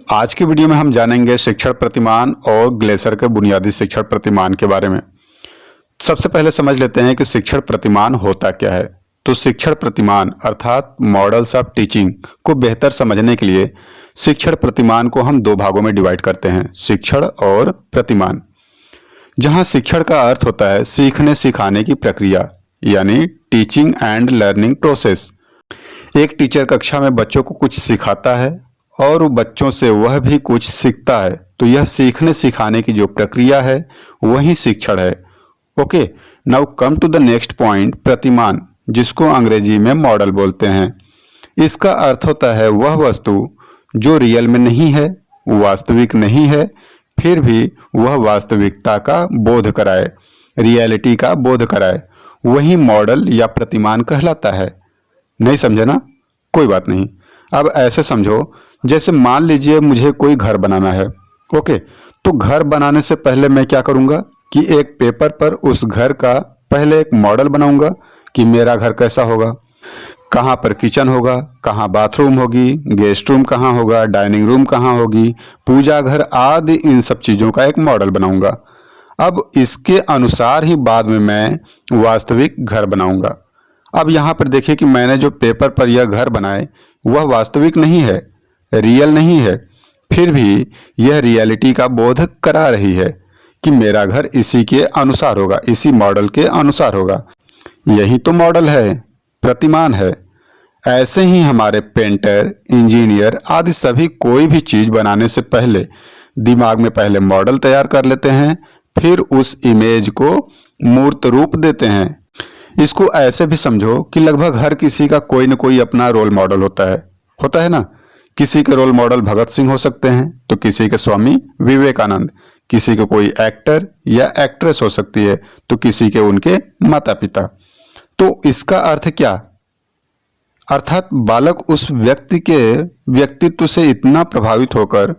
आज की वीडियो में हम जानेंगे शिक्षण प्रतिमान और ग्लेसर के बुनियादी शिक्षण प्रतिमान के बारे में। सबसे पहले समझ लेते हैं कि शिक्षण प्रतिमान होता क्या है। तो शिक्षण प्रतिमान अर्थात मॉडल्स ऑफ टीचिंग को बेहतर समझने के लिए शिक्षण प्रतिमान को हम दो भागों में डिवाइड करते हैं, शिक्षण और प्रतिमान। जहां शिक्षण का अर्थ होता है सीखने सिखाने की प्रक्रिया, यानी टीचिंग एंड लर्निंग प्रोसेस। एक टीचर कक्षा में बच्चों को कुछ सिखाता है और बच्चों से वह भी कुछ सीखता है, तो यह सीखने सिखाने की जो प्रक्रिया है वही शिक्षण है। Okay, now come to the next point, प्रतिमान, जिसको अंग्रेजी में मॉडल बोलते हैं। इसका अर्थ होता है वह वस्तु जो रियल में नहीं है, वास्तविक नहीं है, फिर भी वह वास्तविकता का बोध कराए, रियलिटी का बोध कराए, वही मॉडल या प्रतिमान कहलाता है। नहीं समझे ना? कोई बात नहीं। अब ऐसे समझो, जैसे मान लीजिए मुझे कोई घर बनाना है। ओके, तो घर बनाने से पहले मैं क्या करूंगा कि एक पेपर पर उस घर का पहले एक मॉडल बनाऊंगा कि मेरा घर कैसा होगा, कहाँ पर किचन होगा, कहाँ बाथरूम होगी, गेस्ट रूम कहाँ होगा, डाइनिंग रूम कहाँ होगी, पूजा घर आदि, इन सब चीज़ों का एक मॉडल बनाऊंगा। अब इसके अनुसार ही बाद में मैं वास्तविक घर बनाऊंगा। अब यहाँ पर देखिए कि मैंने जो पेपर पर यह घर बनाए वह वास्तविक नहीं है, रियल नहीं है, फिर भी यह रियलिटी का बोध करा रही है कि मेरा घर इसी के अनुसार होगा, इसी मॉडल के अनुसार होगा। यही तो मॉडल है, प्रतिमान है। ऐसे ही हमारे पेंटर, इंजीनियर आदि सभी कोई भी चीज़ बनाने से पहले दिमाग में पहले मॉडल तैयार कर लेते हैं, फिर उस इमेज को मूर्त रूप देते हैं। इसको ऐसे भी समझो कि लगभग हर किसी का कोई न कोई अपना रोल मॉडल होता है ना। किसी के रोल मॉडल भगत सिंह हो सकते हैं, तो किसी के स्वामी विवेकानंद, किसी के कोई एक्टर या एक्ट्रेस हो सकती है, तो किसी के उनके माता पिता। तो इसका अर्थ क्या? अर्थात बालक उस व्यक्ति के व्यक्तित्व से इतना प्रभावित होकर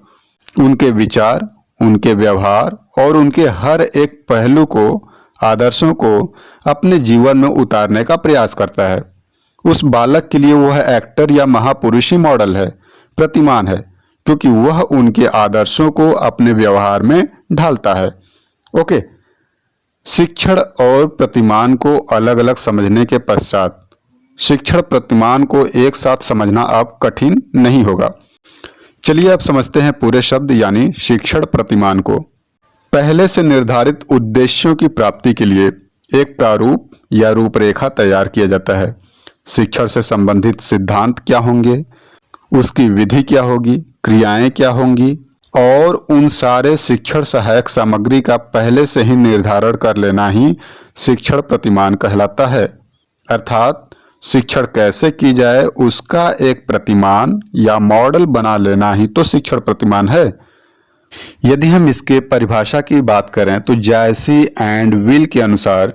उनके विचार, उनके व्यवहार और उनके हर एक पहलू को, आदर्शों को अपने जीवन में उतारने का प्रयास करता है। उस बालक के लिए वह एक्टर या महापुरुष ही मॉडल है, प्रतिमान है, क्योंकि वह उनके आदर्शों को अपने व्यवहार में ढालता है। ओके, शिक्षण और प्रतिमान को अलग अलग समझने के पश्चात शिक्षण प्रतिमान को एक साथ समझना अब कठिन नहीं होगा। चलिए अब समझते हैं पूरे शब्द यानी शिक्षण प्रतिमान को। पहले से निर्धारित उद्देश्यों की प्राप्ति के लिए एक प्रारूप या रूपरेखा तैयार किया जाता है। शिक्षण से संबंधित सिद्धांत क्या होंगे, उसकी विधि क्या होगी, क्रियाएं क्या होंगी, और उन सारे शिक्षण सहायक सामग्री का पहले से ही निर्धारण कर लेना ही शिक्षण प्रतिमान कहलाता है। अर्थात शिक्षण कैसे की जाए उसका एक प्रतिमान या मॉडल बना लेना ही तो शिक्षण प्रतिमान है। यदि हम इसके परिभाषा की बात करें तो जायसी एंड विल के अनुसार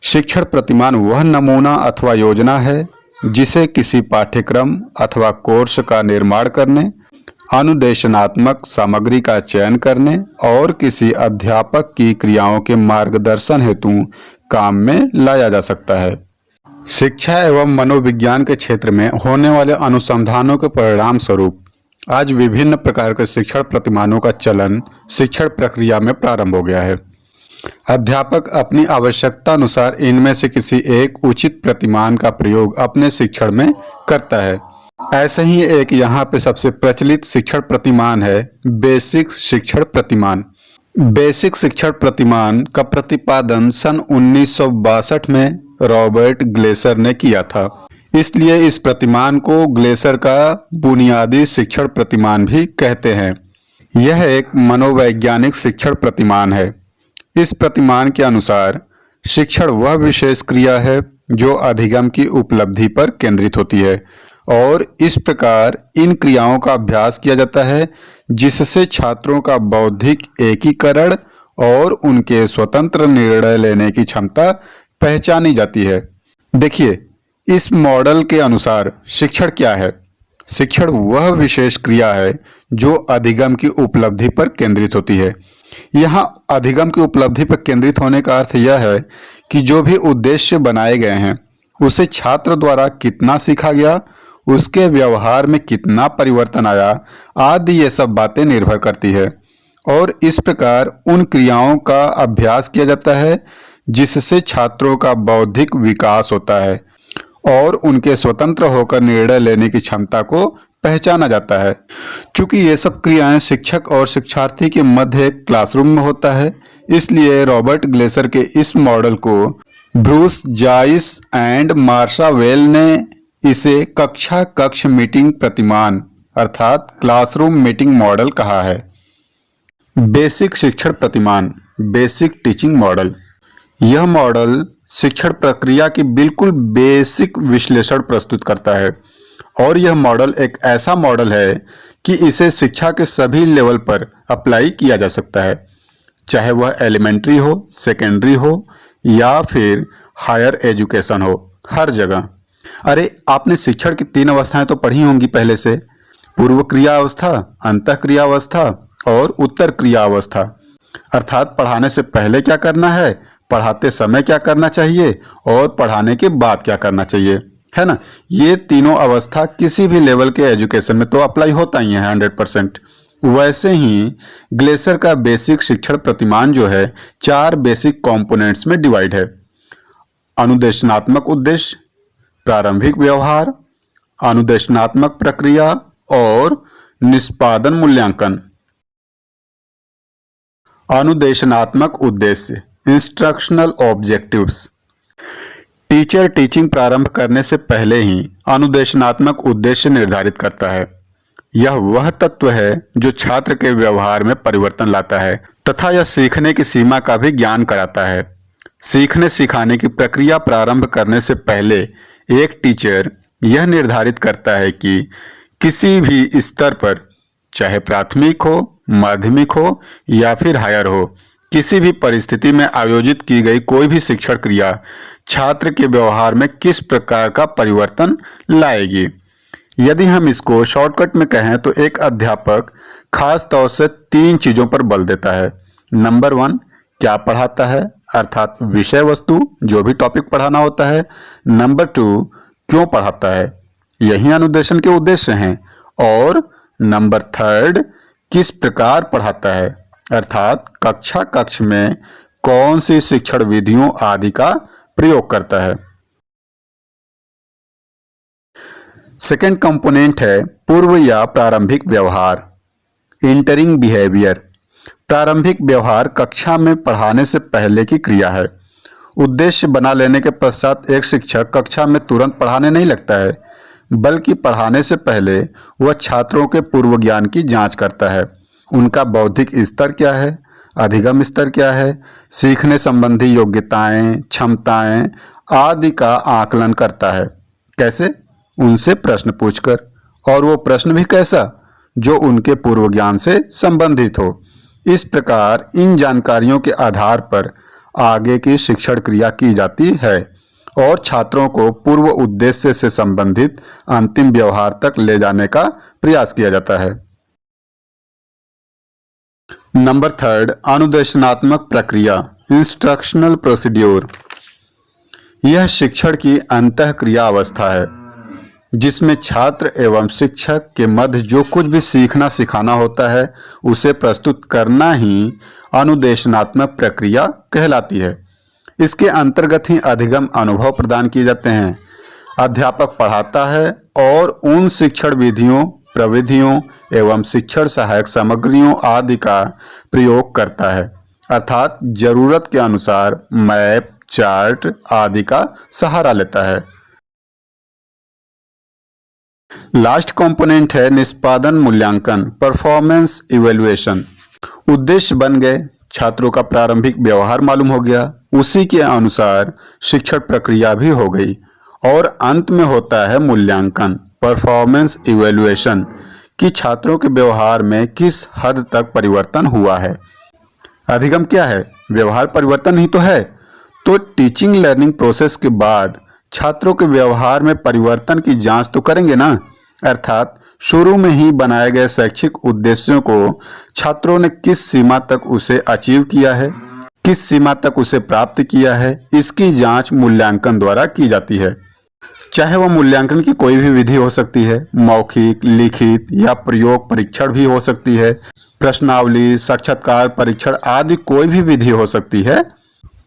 शिक्षण प्रतिमान वह नमूना अथवा योजना है जिसे किसी पाठ्यक्रम अथवा कोर्स का निर्माण करने, अनुदेशनात्मक सामग्री का चयन करने और किसी अध्यापक की क्रियाओं के मार्गदर्शन हेतु काम में लाया जा सकता है। शिक्षा एवं मनोविज्ञान के क्षेत्र में होने वाले अनुसंधानों के परिणाम स्वरूप आज विभिन्न प्रकार के शिक्षण प्रतिमानों का चलन शिक्षण प्रक्रिया में प्रारंभ हो गया है। अध्यापक अपनी आवश्यकता अनुसार इनमें से किसी एक उचित प्रतिमान का प्रयोग अपने शिक्षण में करता है। ऐसे ही एक यहाँ पे सबसे प्रचलित शिक्षण प्रतिमान है बेसिक शिक्षण प्रतिमान। बेसिक शिक्षण प्रतिमान का प्रतिपादन सन 1962 में रॉबर्ट ग्लेसर ने किया था, इसलिए इस प्रतिमान को ग्लेसर का बुनियादी शिक्षण प्रतिमान भी कहते हैं। यह एक मनोवैज्ञानिक शिक्षण प्रतिमान है। इस प्रतिमान के अनुसार शिक्षण वह विशेष क्रिया है जो अधिगम की उपलब्धि पर केंद्रित होती है, और इस प्रकार इन क्रियाओं का अभ्यास किया जाता है जिससे छात्रों का बौद्धिक एकीकरण और उनके स्वतंत्र निर्णय लेने की क्षमता पहचानी जाती है। देखिए, इस मॉडल के अनुसार शिक्षण क्या है? शिक्षण वह विशेष क्रिया है जो अधिगम की उपलब्धि पर केंद्रित होती है। यहाँ अधिगम की उपलब्धि पर केंद्रित होने का अर्थ यह है कि जो भी उद्देश्य बनाए गए हैं उसे छात्र द्वारा कितना सीखा गया, उसके व्यवहार में कितना परिवर्तन आया आदि ये सब बातें निर्भर करती है। और इस प्रकार उन क्रियाओं का अभ्यास किया जाता है जिससे छात्रों का बौद्धिक विकास होता है और उनके स्वतंत्र होकर निर्णय लेने की क्षमता को पहचाना जाता है। चूंकि ये सब क्रियाएं शिक्षक और शिक्षार्थी के मध्य क्लासरूम में होता है, इसलिए रॉबर्ट ग्लेसर के इस मॉडल को Bruce Joyce and Marsha Weil ने इसे कक्षा कक्ष मीटिंग प्रतिमान अर्थात क्लासरूम मीटिंग मॉडल कहा है। बेसिक शिक्षण प्रतिमान, बेसिक टीचिंग मॉडल। यह मॉडल शिक्षण प्रक्रिया की बिल्कुल बेसिक विश्लेषण प्रस्तुत करता है और यह मॉडल एक ऐसा मॉडल है कि इसे शिक्षा के सभी लेवल पर अप्लाई किया जा सकता है, चाहे वह एलिमेंट्री हो, सेकेंडरी हो या फिर हायर एजुकेशन हो, हर जगह। अरे आपने शिक्षण की 3 अवस्थाएं तो पढ़ी होंगी पहले से, पूर्व क्रिया अवस्था, अंतः क्रिया अवस्था और उत्तर क्रिया अवस्था। अर्थात पढ़ाने से पहले क्या करना है, पढ़ाते समय क्या करना चाहिए और पढ़ाने के बाद क्या करना चाहिए, है ना। ये तीनों अवस्था किसी भी लेवल के एजुकेशन में तो अप्लाई होता ही है 100%। वैसे ही ग्लेसर का बेसिक शिक्षण प्रतिमान जो है 4 बेसिक कंपोनेंट्स में डिवाइड है। अनुदेशनात्मक उद्देश्य, प्रारंभिक व्यवहार, अनुदेशनात्मक प्रक्रिया और निष्पादन मूल्यांकन। अनुदेशनात्मक उद्देश्य, इंस्ट्रक्शनल ऑब्जेक्टिव्स। टीचर टीचिंग प्रारंभ करने से पहले ही अनुदेशनात्मक उद्देश्य निर्धारित करता है। यह वह तत्व है जो छात्र के व्यवहार में परिवर्तन लाता है तथा यह सीखने की सीमा का भी ज्ञान कराता है। सीखने सिखाने की प्रक्रिया प्रारंभ करने से पहले एक टीचर यह निर्धारित करता है कि किसी भी स्तर पर, चाहे प्राथमिक हो, माध्यमिक हो या फिर हायर हो, किसी भी परिस्थिति में आयोजित की गई कोई भी शिक्षण क्रिया छात्र के व्यवहार में किस प्रकार का परिवर्तन लाएगी। यदि हम इसको शॉर्टकट में कहें तो एक अध्यापक खास तौर से 3 चीजों पर बल देता है। नंबर 1, क्या पढ़ाता है अर्थात विषय वस्तु, जो भी टॉपिक पढ़ाना होता है। नंबर 2, क्यों पढ़ाता है, यही अनुदेशन के उद्देश्य हैं। और नंबर 3, किस प्रकार पढ़ाता है अर्थात कक्षा कक्ष में कौन सी शिक्षण विधियों आदि का प्रयोग करता है। सेकेंड कंपोनेंट है पूर्व या प्रारंभिक व्यवहार, इंटरिंग बिहेवियर। प्रारंभिक व्यवहार कक्षा में पढ़ाने से पहले की क्रिया है। उद्देश्य बना लेने के पश्चात एक शिक्षक कक्षा में तुरंत पढ़ाने नहीं लगता है, बल्कि पढ़ाने से पहले वह छात्रों के पूर्व ज्ञान की जांच करता है। उनका बौद्धिक स्तर क्या है, अधिगम स्तर क्या है, सीखने संबंधी योग्यताएं, क्षमताएं आदि का आकलन करता है। कैसे? उनसे प्रश्न पूछकर, और वो प्रश्न भी कैसा, जो उनके पूर्व ज्ञान से संबंधित हो। इस प्रकार इन जानकारियों के आधार पर आगे की शिक्षण क्रिया की जाती है और छात्रों को पूर्व उद्देश्य से संबंधित अंतिम व्यवहार तक ले जाने का प्रयास किया जाता है। नंबर 3, अनुदेशनात्मक प्रक्रिया, इंस्ट्रक्शनल प्रोसीड्यूर। यह शिक्षण की अंतः क्रिया अवस्था है जिसमें छात्र एवं शिक्षक के मध्य जो कुछ भी सीखना सिखाना होता है उसे प्रस्तुत करना ही अनुदेशनात्मक प्रक्रिया कहलाती है। इसके अंतर्गत ही अधिगम अनुभव प्रदान किए जाते हैं। अध्यापक पढ़ाता है और उन शिक्षण विधियों, प्रविधियों एवं शिक्षण सहायक सामग्रियों आदि का प्रयोग करता है, अर्थात जरूरत के अनुसार मैप, चार्ट आदि का सहारा लेता है। लास्ट कंपोनेंट है निष्पादन मूल्यांकन, परफॉर्मेंस इवैल्यूएशन। उद्देश्य बन गए, छात्रों का प्रारंभिक व्यवहार मालूम हो गया, उसी के अनुसार शिक्षण प्रक्रिया भी हो गई और अंत में होता है मूल्यांकन, परफॉर्मेंस इवैल्यूएशन, कि छात्रों के व्यवहार में किस हद तक परिवर्तन हुआ है। अधिगम क्या है? व्यवहार परिवर्तन ही तो है। तो टीचिंग लर्निंग प्रोसेस के बाद छात्रों के व्यवहार में परिवर्तन की जांच तो करेंगे ना, अर्थात शुरू में ही बनाए गए शैक्षिक उद्देश्यों को छात्रों ने किस सीमा तक उसे अचीव किया है, किस सीमा तक उसे प्राप्त किया है, इसकी जांच मूल्यांकन द्वारा की जाती है। चाहे वह मूल्यांकन की कोई भी विधि हो सकती है, मौखिक, लिखित या प्रयोग परीक्षण भी हो सकती है, प्रश्नावली, साक्षात्कार परीक्षण आदि कोई भी विधि हो सकती है।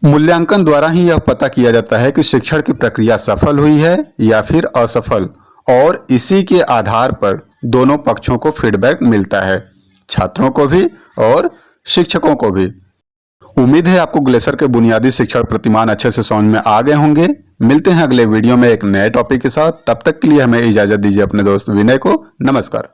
मूल्यांकन द्वारा ही यह पता किया जाता है कि शिक्षण की प्रक्रिया सफल हुई है या फिर असफल, और इसी के आधार पर दोनों पक्षों को फीडबैक मिलता है, छात्रों को भी और शिक्षकों को भी। उम्मीद है आपको ग्लेसर के बुनियादी शिक्षण प्रतिमान अच्छे से समझ में आ गए होंगे। मिलते हैं अगले वीडियो में एक नए टॉपिक के साथ। तब तक के लिए हमें इजाजत दीजिए अपने दोस्त विनय को। नमस्कार।